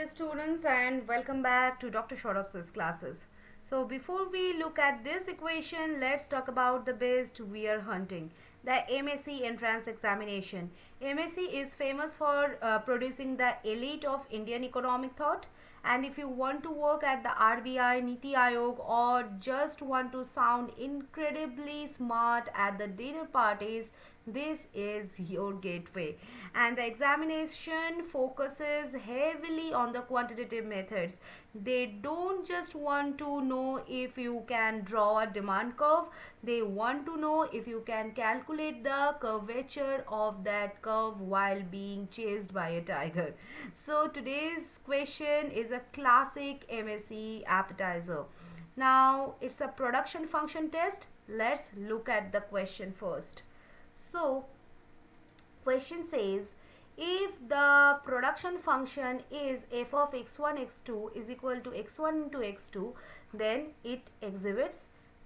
dear students, and welcome back to Dr. Shorop's classes. So before we look at this equation, let's talk about the best we are hunting, the MSc entrance examination. MSc is famous for producing the elite of Indian economic thought, and if you want to work at the RBI, Niti Aayog, or just want to sound incredibly smart at the dinner parties, this is your gateway. And the examination focuses heavily on the quantitative methods. They don't just want to know if you can draw a demand curve, they want to know if you can calculate the curvature of that curve while being chased by a tiger. So today's question is a classic MSc appetizer. Now it's a production function test. Let's look at the question first. So question says, if the production function is f of x1 x2 is equal to x1 into x2, then it exhibits,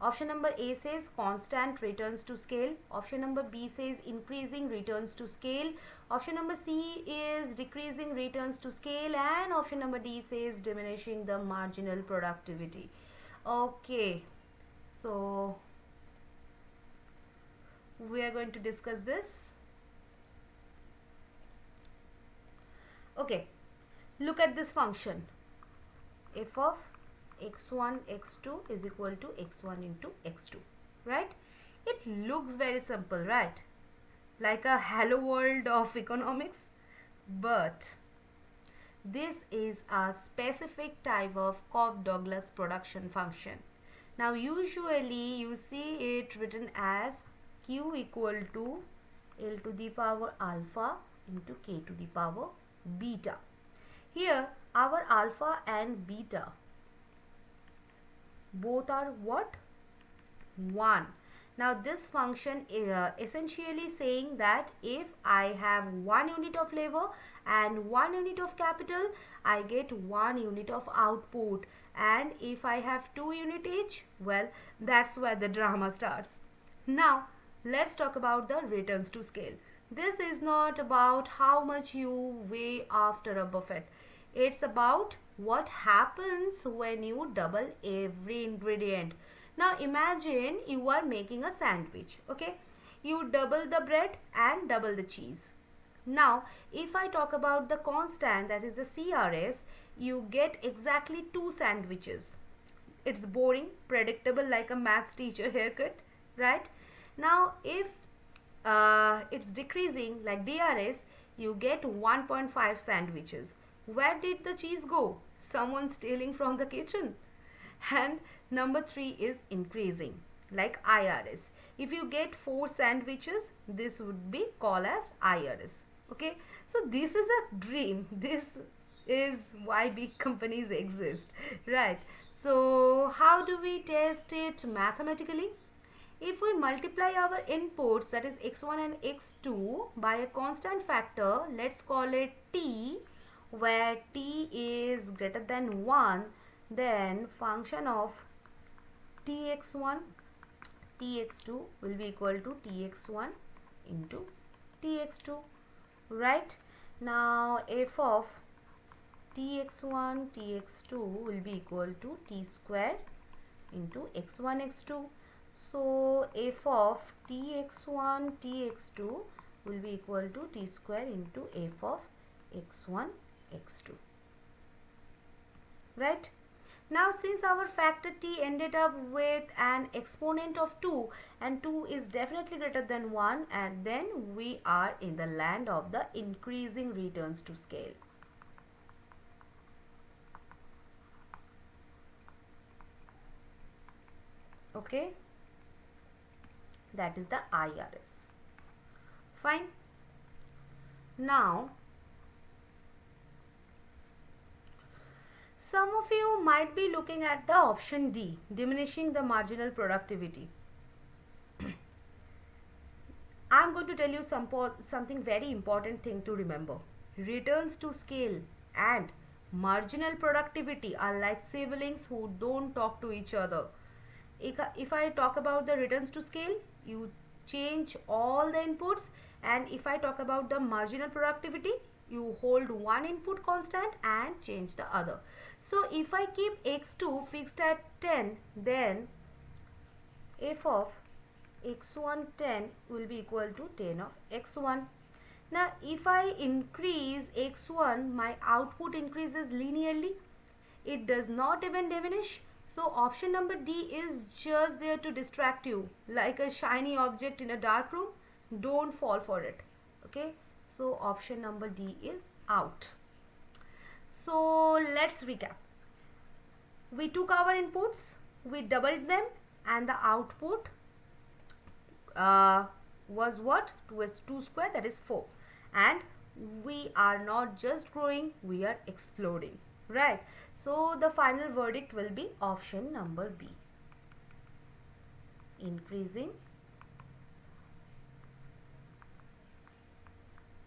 option number A says constant returns to scale, option number B says increasing returns to scale, option number C is decreasing returns to scale, and option number D says diminishing the marginal productivity. Okay, so we are going to discuss this. Okay, look at this function. F of x1 x2 is equal to x1 into x2, right? It looks very simple, right? Like a hello world of economics. But this is a specific type of Cobb-Douglas production function. Now usually you see it written as Q equal to L to the power alpha into K to the power beta. Here our alpha and beta both are what? 1. Now this function is essentially saying that if I have 1 unit of labor and 1 unit of capital, I get 1 unit of output, and if I have 2 unit each, well, that's where the drama starts. Now let's talk about the returns to scale. This is not about how much you weigh after a buffet. It's about what happens when you double every ingredient. Now imagine you are making a sandwich, okay? You double the bread and double the cheese. Now if I talk about the constant, that is the CRS, you get exactly 2 sandwiches. It's boring, predictable, like a maths teacher haircut, right? Now if it's decreasing like DRS, you get 1.5 sandwiches. Where did the cheese go? Someone stealing from the kitchen. And number 3 is increasing like IRS. If you get 4 sandwiches, this would be called as IRS. Okay, so this is a dream. This is why big companies exist, right? So how do we test it mathematically? If we multiply our inputs, that is x1 and x2, by a constant factor, let's call it t, where t is greater than 1, then function of tx1 tx2 will be equal to tx1 into tx2, right? Now f of tx1 tx2 will be equal to t square into x1 x2. So f of tx1 tx2 will be equal to t square into f of x1 x2, right? Now since our factor t ended up with an exponent of 2 and 2 is definitely greater than 1, and then we are in the land of the increasing returns to scale. Okay, that is the IRS. Fine. Now some of you might be looking at the option D, diminishing the marginal productivity. I'm going to tell you something very important thing to remember. Returns to scale and marginal productivity are like siblings who don't talk to each other. If I talk about the returns to scale, you change all the inputs, and if I talk about the marginal productivity, you hold one input constant and change the other. So if I keep x2 fixed at 10, then f of x1 10 will be equal to 10 of x1. Now if I increase x1, my output increases linearly. It does not even diminish. So option number D is just there to distract you, like a shiny object in a dark room. Don't fall for it. Okay, so option number D is out. So let's recap. We took our inputs, we doubled them, and the output was what? 2 is 2 square, that is 4. And we are not just growing, we are exploding, right? So the final verdict will be option number B, increasing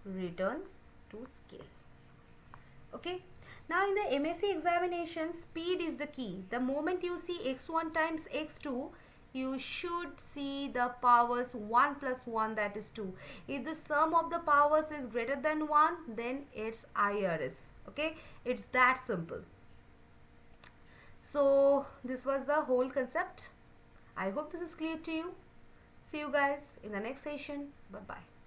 returns to scale. Okay, now in the MSc examination, speed is the key. The moment you see x1 times x2, you should see the powers 1 plus 1, that is 2. If the sum of the powers is greater than 1, then it's IRS. Okay, it's that simple. So this was the whole concept. I hope this is clear to you. See you guys in the next session. Bye bye.